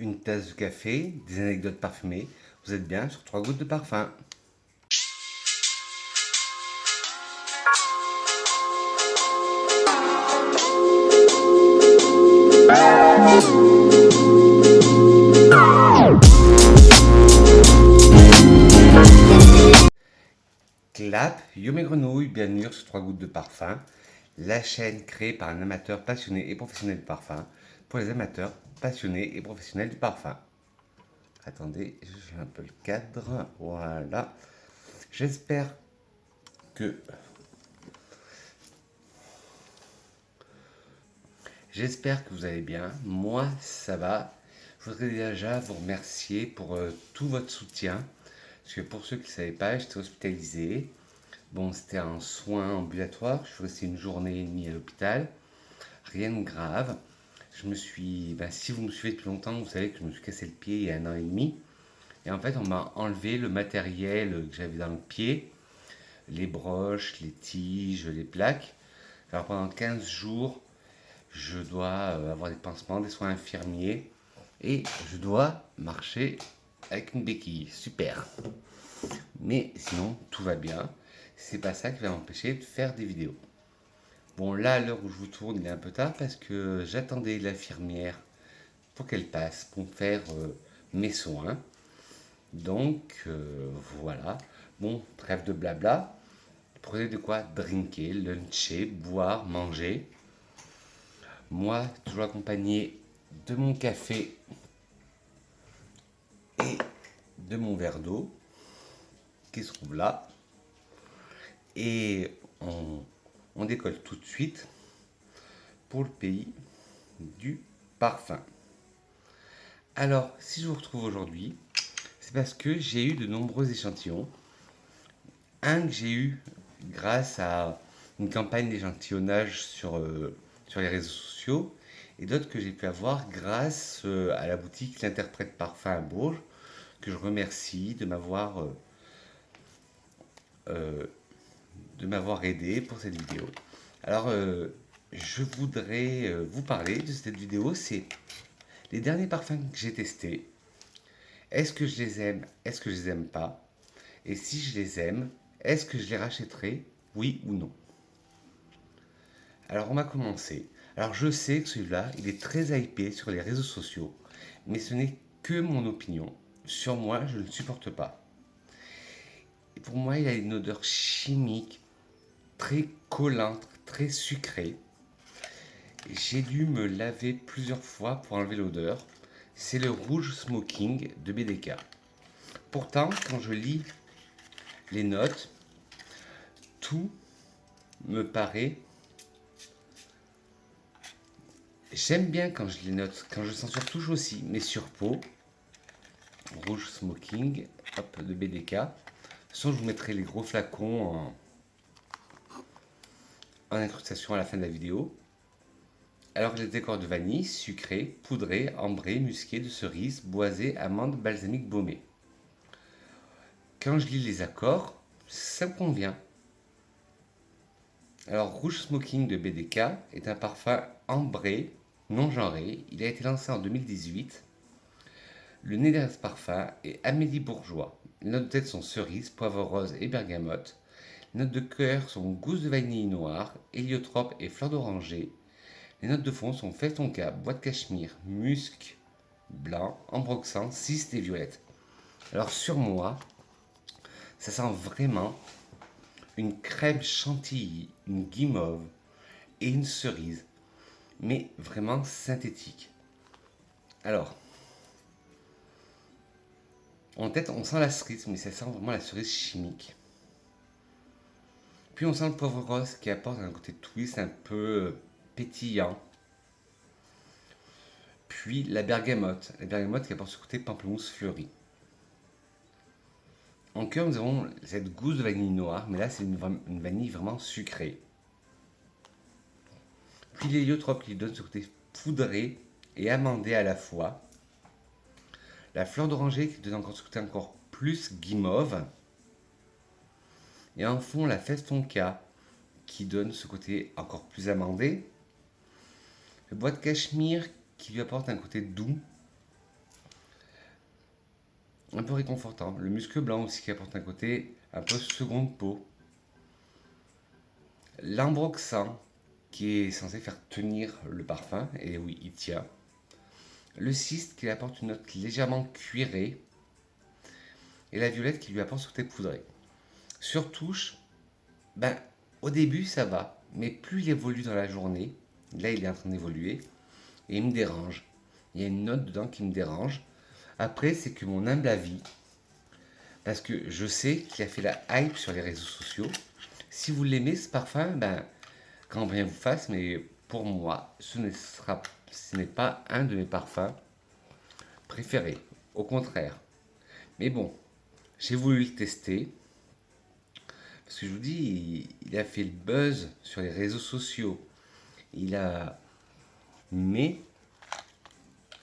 une tasse de café, des anecdotes parfumées. Vous êtes bien sur 3 gouttes de parfum. Clap, yo mes grenouilles, bienvenue sur 3 gouttes de parfum, la chaîne créée par un amateur passionné et professionnel du parfum, pour les amateurs passionnés et professionnels du parfum. Attendez, je fais un peu le cadre, voilà. J'espère que vous allez bien. Moi, ça va. Je voudrais déjà vous remercier pour tout votre soutien. Parce que pour ceux qui ne savaient pas, j'étais hospitalisé. Bon, c'était un soin ambulatoire. Je suis resté une journée et demie à l'hôpital. Rien de grave. Si vous me suivez depuis longtemps, vous savez que je me suis cassé le pied il y a 1 an et demi. Et en fait, on m'a enlevé le matériel que j'avais dans le pied, les broches, les tiges, les plaques. Alors pendant 15 jours, je dois avoir des pansements, des soins infirmiers et je dois marcher avec une béquille. Super. Mais sinon, tout va bien. C'est pas ça qui va m'empêcher de faire des vidéos. Bon, là, à l'heure où je vous tourne, il est un peu tard parce que j'attendais l'infirmière pour qu'elle passe pour faire mes soins. Donc, voilà. Bon, trêve de blabla. Prenez de quoi drinker, luncher, boire, manger. Moi, toujours accompagné de mon café et de mon verre d'eau qui se trouve là. Et on décolle tout de suite pour le pays du parfum. Alors, si je vous retrouve aujourd'hui, c'est parce que j'ai eu de nombreux échantillons. Un que j'ai eu grâce à une campagne d'échantillonnage sur les réseaux sociaux, et d'autres que j'ai pu avoir grâce à la boutique L'Interprète Parfum à Bourges, que je remercie euh, de m'avoir aidé pour cette vidéo. Alors, je voudrais vous parler de cette vidéo. C'est les derniers parfums que j'ai testés. Est-ce que je les aime? Est-ce que je les aime pas? Et si je les aime, est-ce que je les rachèterai? Oui ou non? Alors, on va commencer. Alors, je sais que celui-là, il est très hypé sur les réseaux sociaux, mais ce n'est que mon opinion. Sur moi, je ne le supporte pas. Et pour moi, il a une odeur chimique très collante, très sucrée. J'ai dû me laver plusieurs fois pour enlever l'odeur. C'est le rouge smoking de BDK. Pourtant, quand je lis les notes, tout me paraît. J'aime bien quand je les note, quand je sens sur touche aussi, mais sur peau. Rouge smoking, hop, de BDK. De toute façon, je vous mettrai les gros flacons en incrustation à la fin de la vidéo. Alors les décors de vanille, sucré, poudré, ambré, musqué, de cerise, boisé, amande, balsamique, baumé. Quand je lis les accords, ça me convient. Alors Rouge Smoking de BDK est un parfum ambré, non genré. Il a été lancé en 2018. Le nez derrière ce parfum est Amélie Bourgeois. Les notes de tête sont cerise, poivre rose et bergamote. Les notes de cœur sont gousse de vanille noire, héliotrope et fleur d'oranger. Les notes de fond sont fève tonka, bois de cachemire, musc blanc, ambroxan, ciste et violette. Alors sur moi, ça sent vraiment une crème chantilly, une guimauve et une cerise, mais vraiment synthétique. Alors, en tête, on sent la cerise, mais ça sent vraiment la cerise chimique. Puis on sent le poivre rose qui apporte un côté twist un peu pétillant. Puis la bergamote qui apporte ce côté pamplemousse fleuri. En cœur, nous avons cette gousse de vanille noire, mais là, c'est une vanille vraiment sucrée. Puis l'héliotrope qui donne ce côté poudré et amandé à la fois. La fleur d'oranger qui donne encore ce côté encore plus guimauve. Et en fond, la fève tonka qui donne ce côté encore plus amandé. Le bois de cachemire qui lui apporte un côté doux. un peu réconfortant. Le musc blanc aussi qui apporte un côté un peu seconde peau. L'ambroxan qui est censé faire tenir le parfum, et oui, il tient. Le cyste qui lui apporte une note légèrement cuirée. Et la violette qui lui apporte ce côté poudré. Sur touche, ben, au début ça va, mais plus il évolue dans la journée, là il est en train d'évoluer, et il me dérange. Il y a une note dedans qui me dérange. Après, c'est que mon humble avis, parce que je sais qu'il a fait la hype sur les réseaux sociaux. Si vous l'aimez ce parfum, ben, quand rien vous fasse, mais pour moi, ce n'est pas un de mes parfums préférés. Au contraire. Mais bon, j'ai voulu le tester. Parce que je vous dis, il a fait le buzz sur les réseaux sociaux. Il a. Mais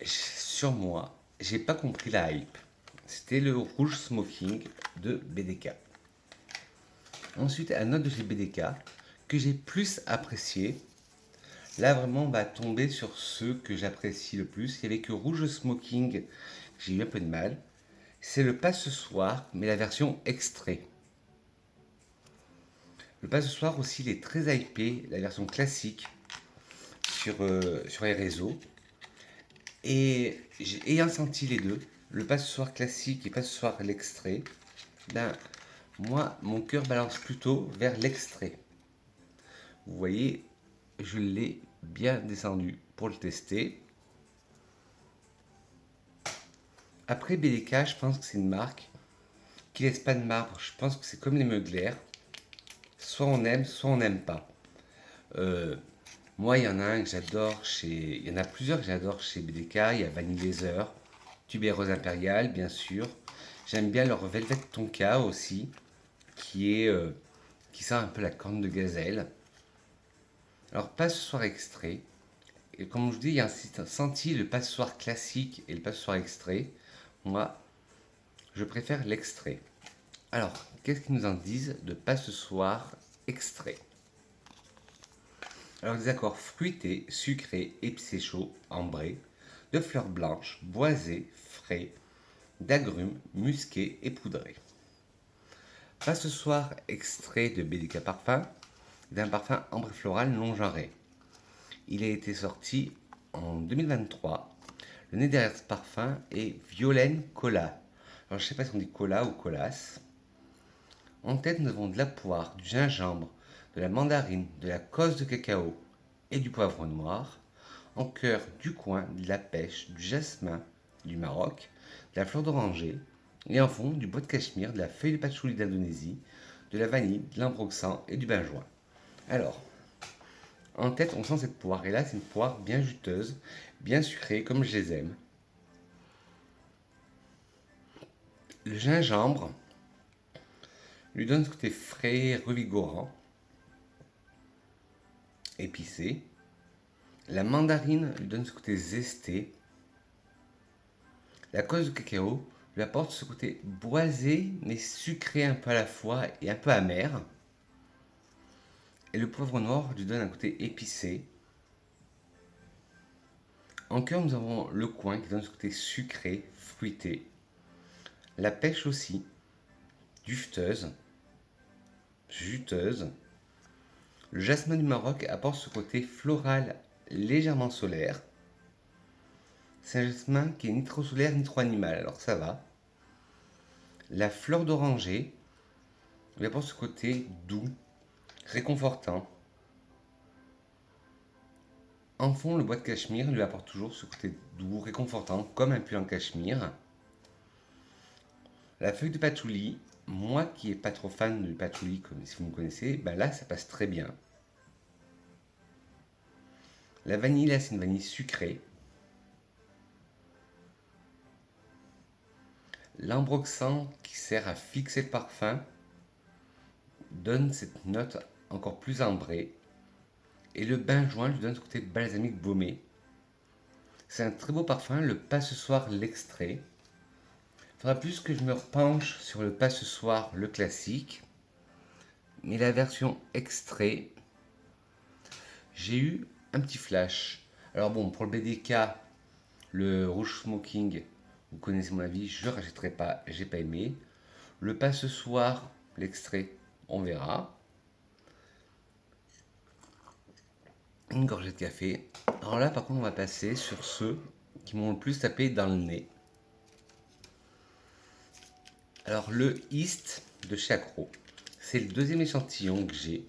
sur moi, j'ai pas compris la hype. C'était le rouge smoking de BDK. Ensuite, un autre de chez BDK que j'ai plus apprécié. Là, vraiment, on va tomber sur ceux que j'apprécie le plus. Il y avait que rouge smoking, j'ai eu un peu de mal. C'est le pas ce soir, mais la version extrait. Le pas ce soir aussi, il est très hypé, la version classique sur les réseaux. Et ayant senti les deux, le pas ce soir classique et pas ce soir l'extrait, ben, moi, mon cœur balance plutôt vers l'extrait. Vous voyez, je l'ai bien descendu pour le tester. Après BDK, je pense que c'est une marque qui laisse pas de marbre. Je pense que c'est comme les Mugler. Soit on aime, soit on n'aime pas. Euh, Moi, il y en a un que j'adore chez. Il y en a plusieurs que j'adore chez BDK. Il y a Vanille Laser, Tubérose Impériale, bien sûr. J'aime bien leur Velvet Tonka aussi, qui sent un peu la corne de gazelle. Alors, passoire extrait. Et comme je vous dis, il y a un senti le passoire classique et le passoire extrait. Moi, je préfère l'extrait. Alors, qu'est-ce qu'ils nous en disent de passoire extrait? Alors, des accords fruités, sucrés, épicés chauds, ambrés, de fleurs blanches, boisées, frais, d'agrumes, musqués et poudrés. Pas ce soir extrait de BDK Parfum, d'un parfum ambré floral non genré. Il a été sorti en 2023. Le nez derrière ce parfum est Violaine Cola. Alors je sais pas si on dit cola ou colas. En tête, nous avons de la poire, du gingembre, de la mandarine, de la cosse de cacao et du poivre noir. En cœur, du coin, de la pêche, du jasmin du Maroc, de la fleur d'oranger. Et en fond, du bois de cachemire, de la feuille de patchouli d'Indonésie, de la vanille, de l'imbroxan et du benjoin. Alors, en tête, on sent cette poire. Et là, c'est une poire bien juteuse, bien sucrée, comme je les aime. Le gingembre lui donne ce côté frais, revigorant, épicé. La mandarine lui donne ce côté zesté. La cosse de cacao lui apporte ce côté boisé, mais sucré un peu à la fois et un peu amer. Et le poivre noir lui donne un côté épicé. En cœur, nous avons le coin qui donne ce côté sucré, fruité. La pêche aussi, dufteuse, juteuse. Le jasmin du Maroc apporte ce côté floral légèrement solaire. C'est un jasmin qui est ni trop solaire ni trop animal, alors ça va. La fleur d'oranger lui apporte ce côté doux, réconfortant. En fond, le bois de cachemire lui apporte toujours ce côté doux, réconfortant, comme un pull en cachemire. La feuille de patchouli, moi qui n'ai pas trop fan du patchouli, comme si vous me connaissez, ben là ça passe très bien. La vanille, là c'est une vanille sucrée. L'ambroxan qui sert à fixer le parfum donne cette note encore plus ambrée. Et le benjoin lui donne ce côté balsamique baumé. C'est un très beau parfum, le pas ce soir l'extrait. Il faudra plus que je me repenche sur le pas ce soir le classique. Mais la version extrait, j'ai eu un petit flash. Alors bon, pour le BDK, le rouge smoking, Vous connaissez mon avis, je ne rachèterai pas, j'ai pas aimé. Le pas ce soir, l'extrait, on verra. Une gorgée de café. Alors là, par contre, on va passer sur ceux qui m'ont le plus tapé dans le nez. Alors, le East de chez Accro, c'est le deuxième échantillon que j'ai.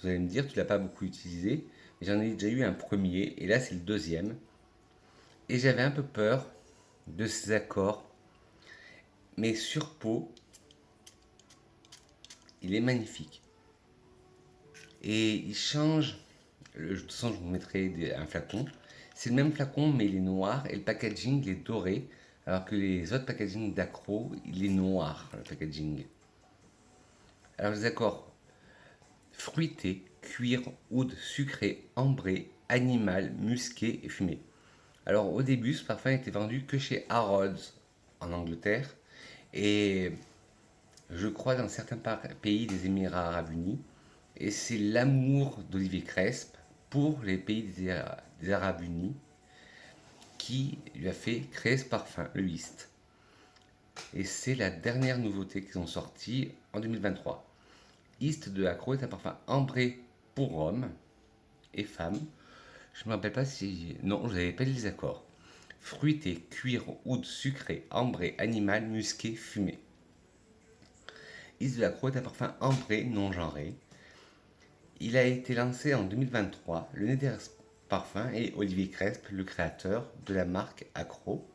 Vous allez me dire, tu l'as pas beaucoup utilisé, mais j'en ai déjà eu un premier, et là, c'est le deuxième. Et j'avais un peu peur de ces accords, mais sur peau, il est magnifique. Et il change. De toute façon, je vous mettrai un flacon. C'est le même flacon, mais il est noir et le packaging il est doré, alors que les autres packaging d'Acro, il est noir, le packaging. Alors, les accords fruité, cuir, oud, sucré, ambré, animal, musqué et fumé. Alors, au début, ce parfum était vendu que chez Harrods en Angleterre et je crois dans certains pays des Émirats Arabes Unis. Et c'est l'amour d'Olivier Cresp pour les pays des Arabes Unis qui lui a fait créer ce parfum, le East. Et c'est la dernière nouveauté qu'ils ont sortie en 2023. East de Accro est un parfum ambré pour hommes et femmes. Je ne me rappelle pas si... Non, je n'avais pas les accords. Fruité, cuir, oud, sucré, ambré, animal, musqué, fumé. East de Accro est un parfum ambré non genré. Il a été lancé en 2023. Le nez des parfums et Olivier Cresp, le créateur de la marque Accro.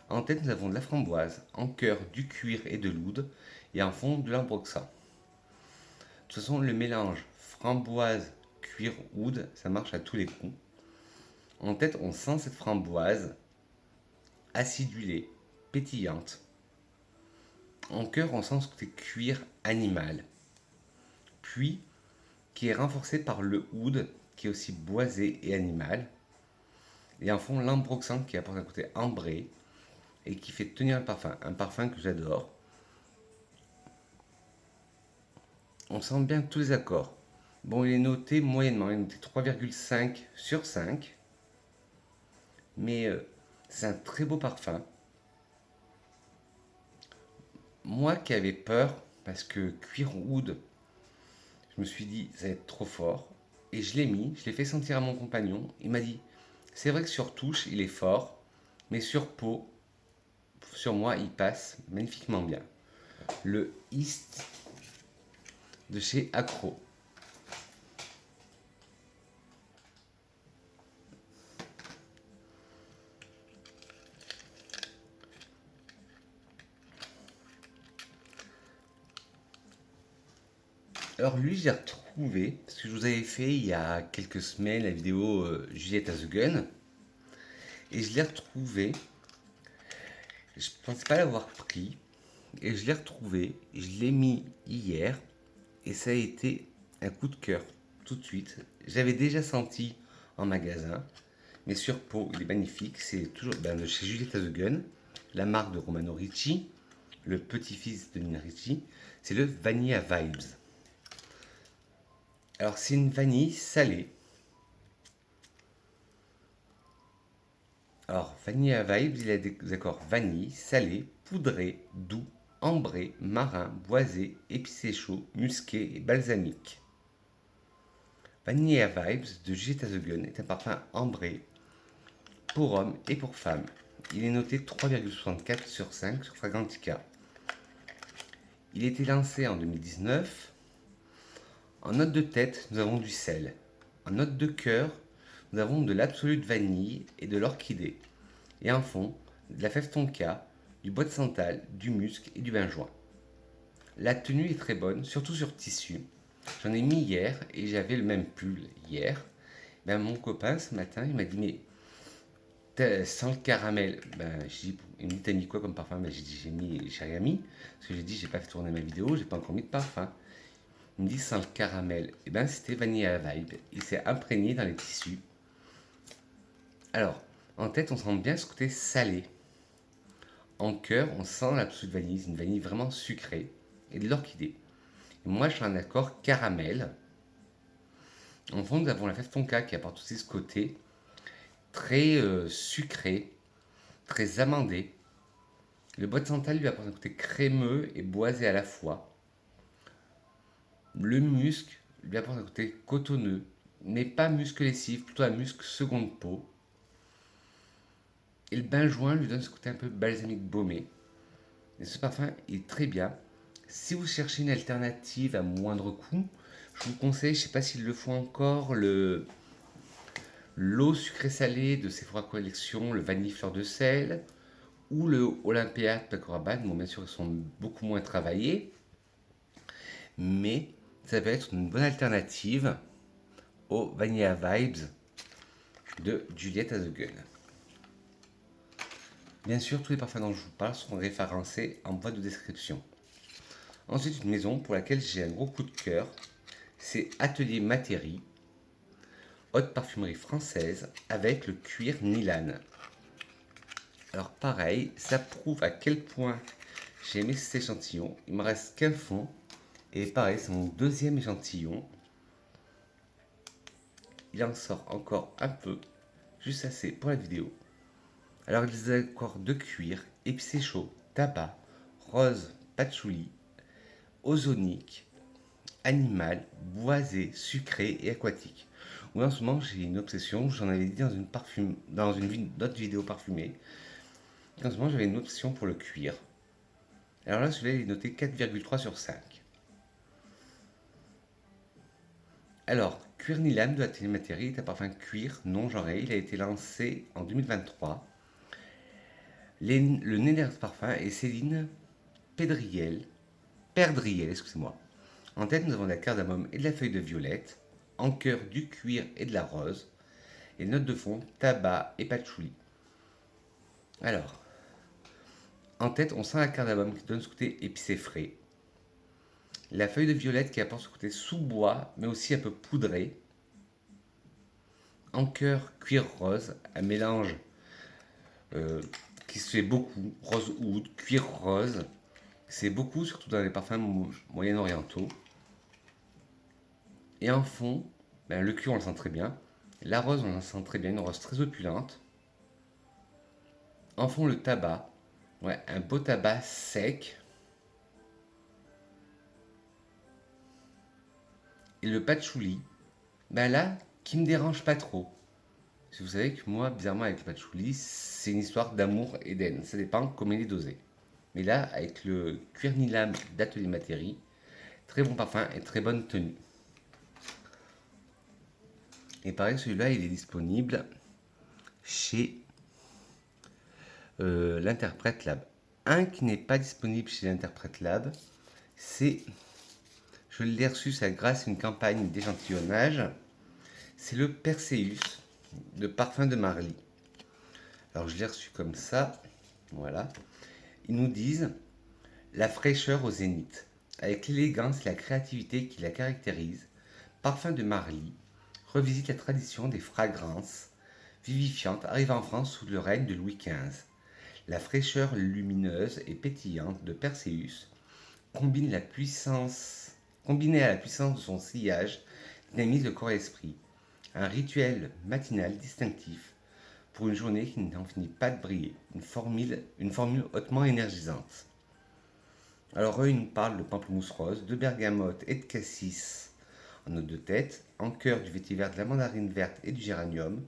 En tête, nous avons de la framboise, en cœur du cuir et de l'oud, et en fond de l'ambroxan. De toute façon, le mélange framboise, cuir, oud, ça marche à tous les coups. En tête, on sent cette framboise acidulée, pétillante. En cœur, on sent ce côté cuir animal. Puis, qui est renforcé par le oud, qui est aussi boisé et animal. Et en fond, l'ambroxan qui apporte un côté ambré et qui fait tenir le parfum. Un parfum que j'adore. On sent bien tous les accords. Bon, il est noté moyennement, il est noté 3,5 sur 5. Mais c'est un très beau parfum. Moi qui avais peur, parce que cuir oud, je me suis dit, ça va être trop fort. Et je l'ai mis, je l'ai fait sentir à mon compagnon. Il m'a dit, c'est vrai que sur touche, il est fort, mais sur peau, sur moi, il passe magnifiquement bien. Le East de chez Accro. Alors lui, j'ai retrouvé, parce que je vous avais fait il y a quelques semaines la vidéo Juliette has a Gun, et je l'ai retrouvé, je pensais pas l'avoir pris, et je l'ai retrouvé, je l'ai mis hier, et ça a été un coup de cœur tout de suite. J'avais déjà senti en magasin, mais sur peau, il est magnifique, c'est toujours de chez Juliette has a Gun, la marque de Romano Ricci, le petit-fils de Nina Ricci, c'est le Vanilla Vibes. Alors c'est une vanille salée. Alors Vanilla Vibes, il a des accords vanille, salé, poudré, doux, ambré, marin, boisé, épicé chaud, musqué et balsamique. Vanilla Vibes de Gita The Gun est un parfum ambré pour hommes et pour femmes. Il est noté 3,64 sur 5 sur Fragrantica. Il a été lancé en 2019. En note de tête, nous avons du sel. En note de cœur, nous avons de l'absolute vanille et de l'orchidée. Et en fond, de la fève tonka, du bois de santal, du musc et du benjoin. La tenue est très bonne, surtout sur tissu. J'en ai mis hier et j'avais le même pull hier. Ben, mon copain ce matin, il m'a dit mais sans le caramel. Il me dit t'as mis quoi comme parfum? Ben, j'ai dit j'ai rien mis parce que j'ai pas fait tourner ma vidéo, j'ai pas encore mis de parfum. Il me dit sans le caramel. Et ben c'était Vanilla Vibe. Il s'est imprégné dans les tissus. Alors, en tête, on sent bien ce côté salé. En cœur, on sent l'absolute vanille, c'est une vanille vraiment sucrée et de l'orchidée. Et moi, je suis un accord caramel. En fond, nous avons la fève tonka qui apporte aussi ce côté très sucré, très amandé. Le bois de santal lui apporte un côté crémeux et boisé à la fois. Le musc lui apporte un côté cotonneux, mais pas musc lessive, plutôt un musc seconde peau. Et le benjoin lui donne ce côté un peu balsamique baumé. Et ce parfum est très bien. Si vous cherchez une alternative à moindre coût, je vous conseille, je ne sais pas s'ils le font encore, l'eau sucrée salée de Sephora Collection, le vanille fleur de sel, ou le Olympia de Paco Rabanne. Bon, bien sûr, ils sont beaucoup moins travaillés, mais ça peut être une bonne alternative au Vanilla Vibes de Juliette Azogun. Bien sûr, tous les parfums dont je vous parle sont référencés en boîte de description. Ensuite, une maison pour laquelle j'ai un gros coup de cœur, c'est Atelier Matéri, haute parfumerie française avec le cuir Nilan. Alors pareil, ça prouve à quel point j'ai aimé cet échantillon. Il me reste qu'un fond. Et pareil, c'est mon deuxième échantillon. Il en sort encore un peu, juste assez pour la vidéo. Alors les accords de cuir, épicé chaud, tabac, rose, patchouli, ozonique, animal, boisé, sucré et aquatique. Oui, en ce moment j'ai une obsession, j'en avais dit dans une autre vidéo parfumée. En ce moment j'avais une obsession pour le cuir. Alors là celui-là il est noté 4,3 sur 5. Alors, Cuir Nilam de Atelier Matéri est un parfum cuir non genré. Il a été lancé en 2023. Le nez de ce parfum est Céline Perdriel, excusez-moi. En tête, nous avons de la cardamome et de la feuille de violette. En cœur, du cuir et de la rose. Et notes de fond, tabac et patchouli. Alors, en tête, on sent la cardamome qui donne ce côté épicé frais. La feuille de violette qui apporte ce côté sous-bois, mais aussi un peu poudré. En cœur, cuir rose, un mélange qui se fait beaucoup, rose oud, cuir rose. C'est beaucoup, surtout dans les parfums moyen-orientaux. Et en fond, ben, le cuir on le sent très bien. La rose on le sent très bien, une rose très opulente. En fond, le tabac, ouais, un beau tabac sec. Et le patchouli, ben là, qui me dérange pas trop. Si vous savez que moi, bizarrement, avec le patchouli, c'est une histoire d'amour et d'haine. Ça dépend comment il est dosé. Mais là, avec le cuir Nilam d'Atelier Matéri, très bon parfum et très bonne tenue. Et pareil, celui-là, il est disponible chez l'Interprète Lab. Un qui n'est pas disponible chez l'Interprète Lab, c'est, je l'ai reçu, ça grâce à une campagne d'échantillonnage, c'est le Perseus de Parfum de Marly. Alors je l'ai reçu comme ça, voilà. Ils nous disent la fraîcheur au zénith, avec l'élégance et la créativité qui la caractérise. Parfum de Marly revisite la tradition des fragrances vivifiantes arrivées en France sous le règne de Louis XV. La fraîcheur lumineuse et pétillante de Perseus combinée à la puissance de son sillage, dynamise le corps et l'esprit. Un rituel matinal distinctif pour une journée qui n'en finit pas de briller. Une formule hautement énergisante. Alors eux, ils nous parlent de pamplemousse rose, de bergamote et de cassis en note de tête, en cœur du vétiver, de la mandarine verte et du géranium,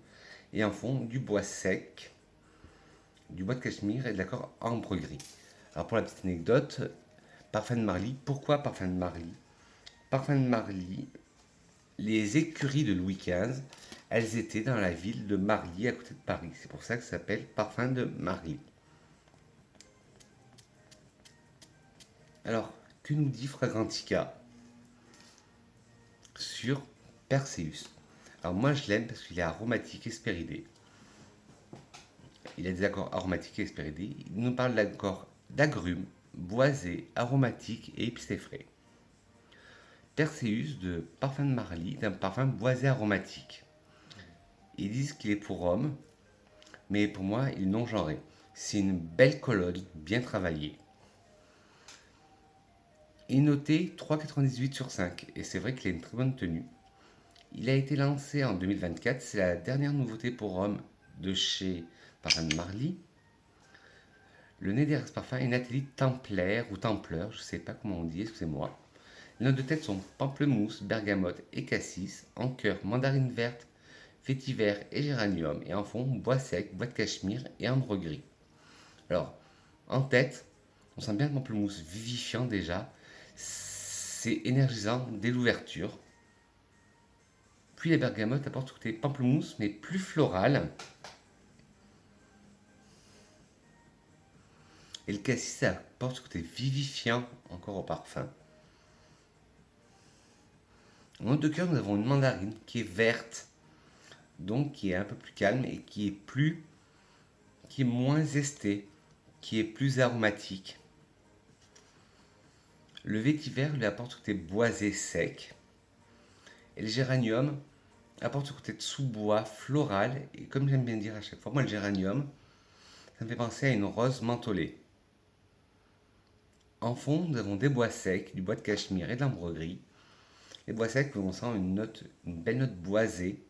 et en fond du bois sec, du bois de cachemire et de l'accord ambre gris. Alors pour la petite anecdote, Parfum de Marly, pourquoi Parfum de Marly? Parfum de Marly, les écuries de Louis XV, elles étaient dans la ville de Marly à côté de Paris. C'est pour ça que ça s'appelle Parfum de Marly. Alors, que nous dit Fragrantica sur Perseus? Alors moi je l'aime parce qu'il est aromatique et spéridé. Il a des accords aromatiques et spéridés. Il nous parle d'accords d'agrumes, boisés, aromatiques et épicés frais. Perseus de Parfum de Marly, d'un parfum boisé aromatique. Ils disent qu'il est pour homme, mais pour moi il est non genré. C'est une belle colonne bien travaillée. Il est noté 3,98 sur 5 et c'est vrai qu'il a une très bonne tenue. Il a été lancé en 2024, c'est la dernière nouveauté pour homme de chez Parfum de Marly. Le nez derrière ce parfum est Nathalie Templaire ou Templeur, je ne sais pas comment on dit, excusez-moi. Les notes de tête sont pamplemousse, bergamote et cassis. En cœur, mandarine verte, vétiver et géranium. Et en fond, bois sec, bois de cachemire et ambre gris. Alors, en tête, on sent bien le pamplemousse vivifiant déjà. C'est énergisant dès l'ouverture. Puis la bergamote apporte ce côté pamplemousse, mais plus floral. Et le cassis apporte ce côté vivifiant encore au parfum. En note de cœur, nous avons une mandarine qui est verte, donc qui est un peu plus calme et qui est moins zestée, qui est plus aromatique. Le vétiver lui apporte ce côté boisé sec. Et le géranium apporte ce côté de sous-bois floral. Et comme j'aime bien dire à chaque fois, moi le géranium, ça me fait penser à une rose mentholée. En fond, nous avons des bois secs, du bois de cachemire et de l'ambre gris. Les bois secs, on sent une belle note boisée.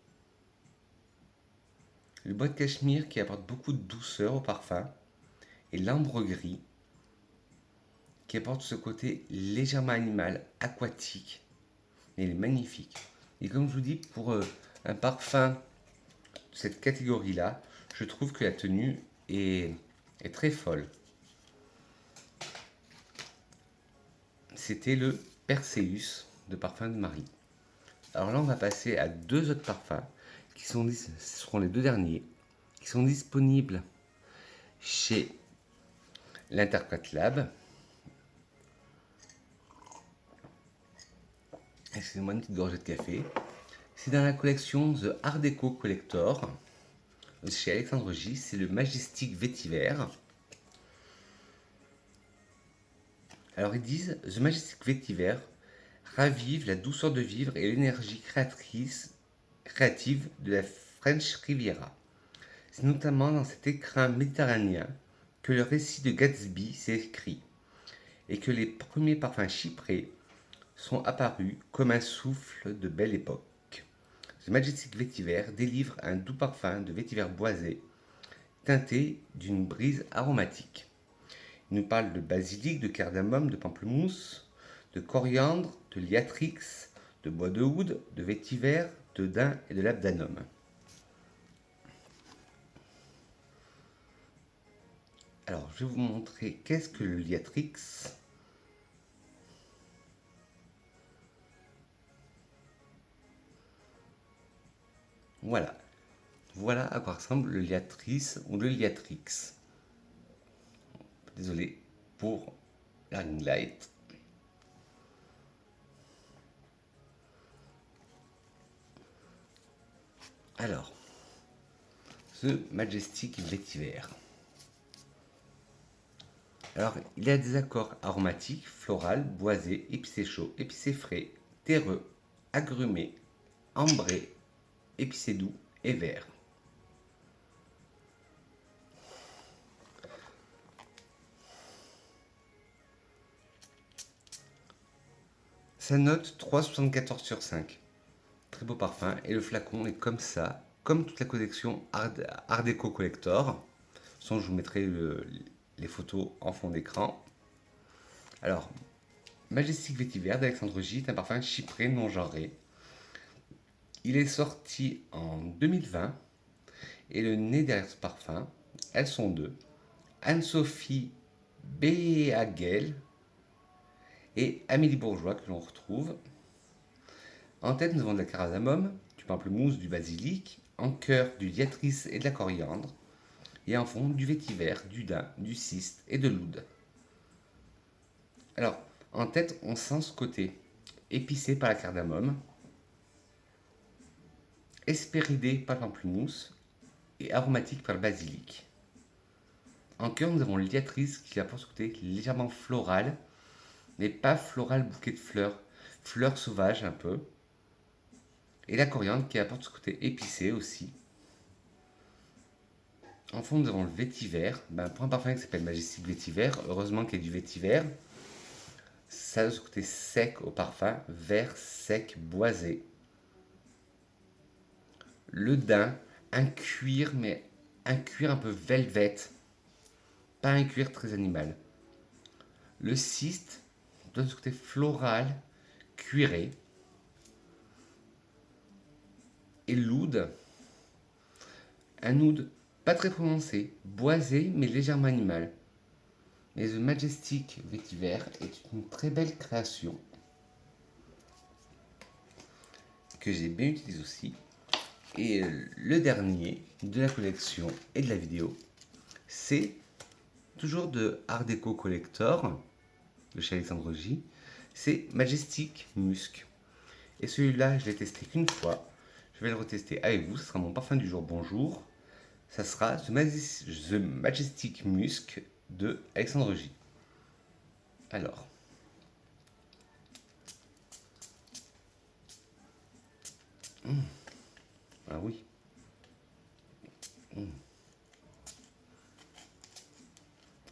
Le bois de cachemire qui apporte beaucoup de douceur au parfum. Et l'ambre gris qui apporte ce côté légèrement animal, aquatique. Et il est magnifique. Et comme je vous dis, pour un parfum de cette catégorie-là, je trouve que la tenue est très folle. C'était le Perseus de Parfum de Marie. Alors là, on va passer à deux autres parfums ce seront les deux derniers, qui sont disponibles chez l'Interprète Lab. Excusez-moi une petite gorgée de café. C'est dans la collection The Art Deco Collector chez Alexandre J. C'est le Majestic Vétiver. Alors ils disent The Majestic Vétiver ravive la douceur de vivre et l'énergie créative de la French Riviera. C'est notamment dans cet écrin méditerranéen que le récit de Gatsby s'est écrit et que les premiers parfums chyprés sont apparus comme un souffle de belle époque. The Majestic Vétiver délivre un doux parfum de vétiver boisé teinté d'une brise aromatique. Il nous parle de basilic, de cardamome, de pamplemousse, de coriandre, de liatrix, de bois de oud, de vétiver, de daim et de labdanum. Alors, je vais vous montrer qu'est-ce que le liatrix. Voilà. Voilà à quoi ressemble le liatrice ou le liatrix. Désolé pour la ring light. Alors, ce Majestic Vétiver. Alors, il a des accords aromatiques, floral, boisé, épicé chaud, épicé frais, terreux, agrumé, ambré, épicé doux et vert. Sa note 3,74 sur 5. Très beau parfum. Et le flacon est comme ça, comme toute la collection Art Deco Collector. Sans, je vous mettrai les photos en fond d'écran. Alors, Majestic Vétiver d'Alexandre J est un parfum chypré non genré. Il est sorti en 2020 et le nez derrière ce parfum, elles sont deux. Anne-Sophie Béhagel et Amélie Bourgeois que l'on retrouve. En tête, nous avons de la cardamome, du pamplemousse, du basilic, en cœur du liatrice et de la coriandre, et en fond du vétiver, du daim, du cyste et de l'oud. Alors, en tête, on sent ce côté épicé par la cardamome, hespéridé par le pamplemousse et aromatique par le basilic. En cœur, nous avons le liatrice qui apporte ce côté légèrement floral, mais pas floral bouquet de fleurs, fleurs sauvages un peu. Et la coriandre qui apporte ce côté épicé aussi. En fond, nous avons le vétiver. Pour un parfum qui s'appelle Majestic Vétiver, heureusement qu'il y a du vétiver. Ça a ce côté sec au parfum, vert, sec, boisé. Le daim, un cuir, mais un cuir un peu velvet. pas un cuir très animal. Le cyste donne ce côté floral, cuiré. Et l'oud, un oud pas très prononcé, boisé mais légèrement animal. Mais The Majestic Vétiver est une très belle création que j'ai bien utilisée aussi. Et le dernier de la collection et de la vidéo, c'est toujours de Art Deco Collector de chez Alexandre J. C'est Majestic Musk. Et celui-là, je l'ai testé qu'une fois. Je vais le retester avec vous. Ce sera mon parfum du jour. Bonjour. Ça sera The Majestic Musk de Alexandre J. Alors. Ah oui.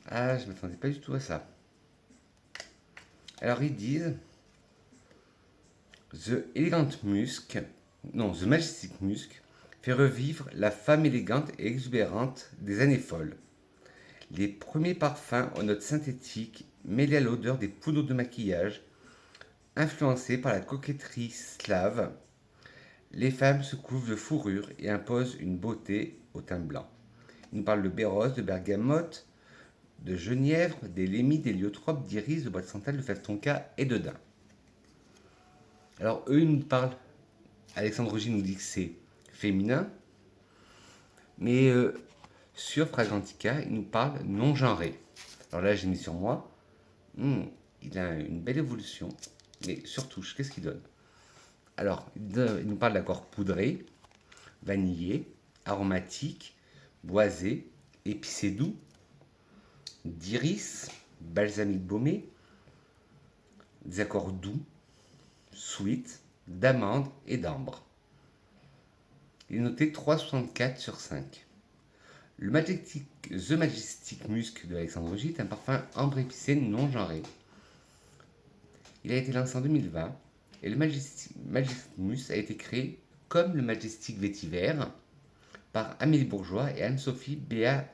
Ah, je ne m'attendais pas du tout à ça. Alors, ils disent The Elegant Musk, non, The Majestic Musk, fait revivre la femme élégante et exubérante des années folles. Les premiers parfums aux notes synthétiques mêlés à l'odeur des poudres de maquillage, influencés par la coquetterie slave, les femmes se couvrent de fourrure et imposent une beauté au teint blanc. Ils nous parlent de bérose, de bergamote, de genièvre, d'élémie, d'héliotrope, d'iris, de bois de santal, de fève tonka et de daim. Alors eux, ils nous parlent, Alexandre J nous dit que c'est féminin, mais sur Fragrantica, il nous parle non genré. Alors là, j'ai mis sur moi, il a une belle évolution, mais surtout, qu'est-ce qu'il donne? Alors, il nous parle d'accord poudré, vanillé, aromatique, boisé, épicé doux, d'iris, balsamique baumé, des accords doux, sweet, d'amande et d'ambre. Il est noté 3,64 sur 5. The Majestic Musk de Alexandre J est un parfum ambre épicé non genré. Il a été lancé en 2020 et le Majestic Musk a été créé comme le Majestic Vétiver par Amélie Bourgeois et Anne-Sophie Béagel.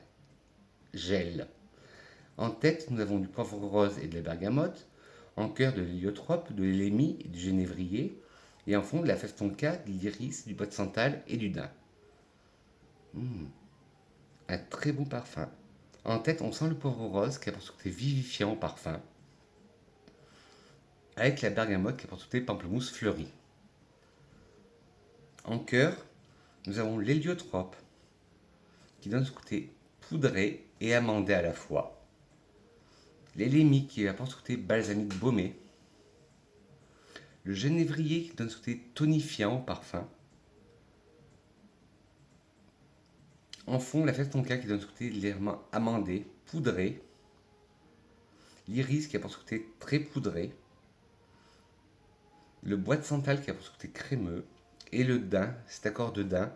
En tête, nous avons du poivre rose et de la bergamote, en cœur de l'héliotrope, de l'élémie et du genévrier, et en fond de la fève tonka, de l'iris, du bois de santal et du daim. Un très bon parfum. En tête, on sent le poivre rose qui apporte ce côté vivifiant au parfum, avec la bergamote qui apporte ce côté pamplemousse fleuri. En cœur, nous avons l'héliotrope qui donne ce côté poudré et amandé à la fois. L'élémie qui apporte ce côté balsamique baumé. Le genévrier qui donne ce côté tonifiant au parfum. En fond, la fève tonka qui donne ce côté légèrement amandé, poudré. L'iris qui apporte ce côté très poudré. Le bois de santal qui apporte ce côté crémeux. Et le daim, cet accord de daim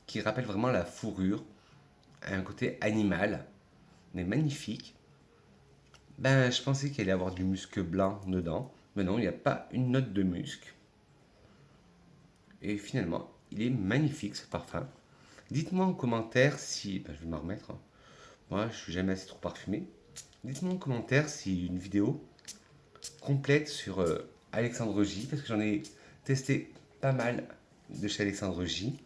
qui rappelle vraiment la fourrure, un côté animal, mais magnifique. Je pensais qu'il allait y avoir du musc blanc dedans, mais non, il n'y a pas une note de musc. Et finalement, il est magnifique ce parfum. Dites-moi en commentaire si... je vais m'en remettre. Moi, je suis jamais assez trop parfumé. Dites-moi en commentaire si une vidéo complète sur Alexandre J, parce que j'en ai testé pas mal de chez Alexandre J,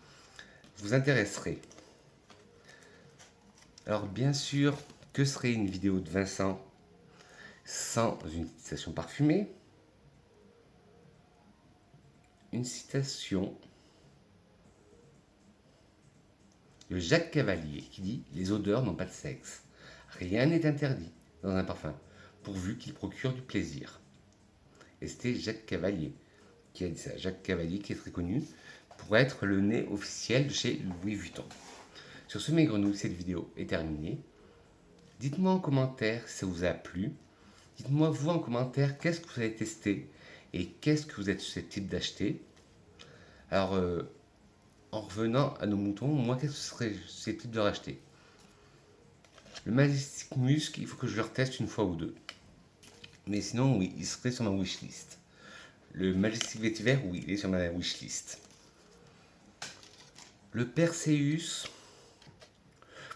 vous intéresserait. Alors bien sûr, que serait une vidéo de Vincent sans une citation parfumée? Une citation de Jacques Cavalier qui dit « Les odeurs n'ont pas de sexe. Rien n'est interdit dans un parfum, pourvu qu'il procure du plaisir. » Et c'était Jacques Cavalier qui a dit ça. Jacques Cavalier qui est très connu pour être le nez officiel de chez Louis Vuitton. Sur ce, mes grenouilles, cette vidéo est terminée. Dites-moi en commentaire si ça vous a plu. Dites-moi vous en commentaire qu'est-ce que vous avez testé et qu'est-ce que vous êtes susceptible d'acheter. Alors, en revenant à nos moutons, moi, qu'est-ce que je serais susceptible de racheter? Le Majestic Musk, il faut que je le reteste une fois ou deux. Mais sinon, oui, il serait sur ma wishlist. Le Majestic Vétiver, oui, il est sur ma wishlist. Le Perseus,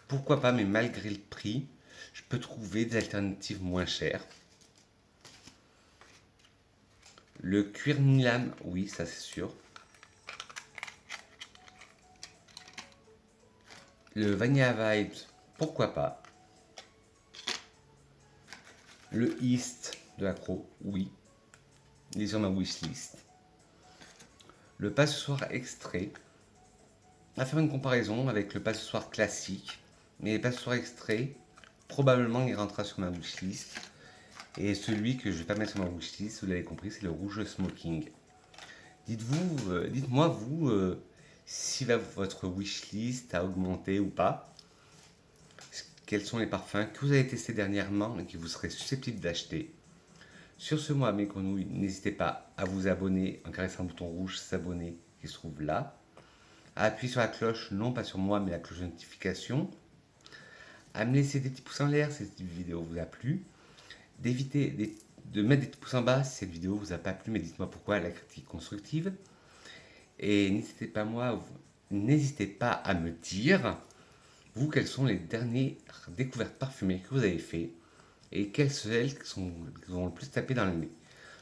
pourquoi pas, mais malgré le prix, je peux trouver des alternatives moins chères. Le cuir ni lame, oui, ça c'est sûr. Le Vanilla Vibes, pourquoi pas. Le East de Accro, oui. Il est sur ma wishlist. Le passoire extrait. On va faire une comparaison avec le passoire classique. Mais le passoire extrait, probablement il rentrera sur ma wishlist. Et celui que je vais pas mettre sur ma wishlist, vous l'avez compris, c'est le rouge smoking. Dites-moi vous, si votre wishlist a augmenté ou pas. Quels sont les parfums que vous avez testés dernièrement et que vous serez susceptible d'acheter. Sur ce mois, mes grenouilles, n'hésitez pas à vous abonner en caressant le bouton rouge s'abonner qui se trouve là. À appuyer sur la cloche, non pas sur moi, mais la cloche de notification. À me laisser des petits pouces en l'air si cette vidéo vous a plu. D'éviter de mettre des petits pouces en bas si cette vidéo vous a pas plu, mais dites-moi pourquoi, la critique constructive. Et n'hésitez pas à me dire, vous, quelles sont les dernières découvertes parfumées que vous avez fait et quelles sont celles qui vont le plus taper dans le nez.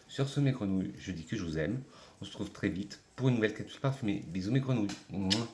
Sur ce, mes grenouilles, je dis que je vous aime. On se retrouve très vite pour une nouvelle capsule parfumée. Bisous, mes grenouilles. Mouah.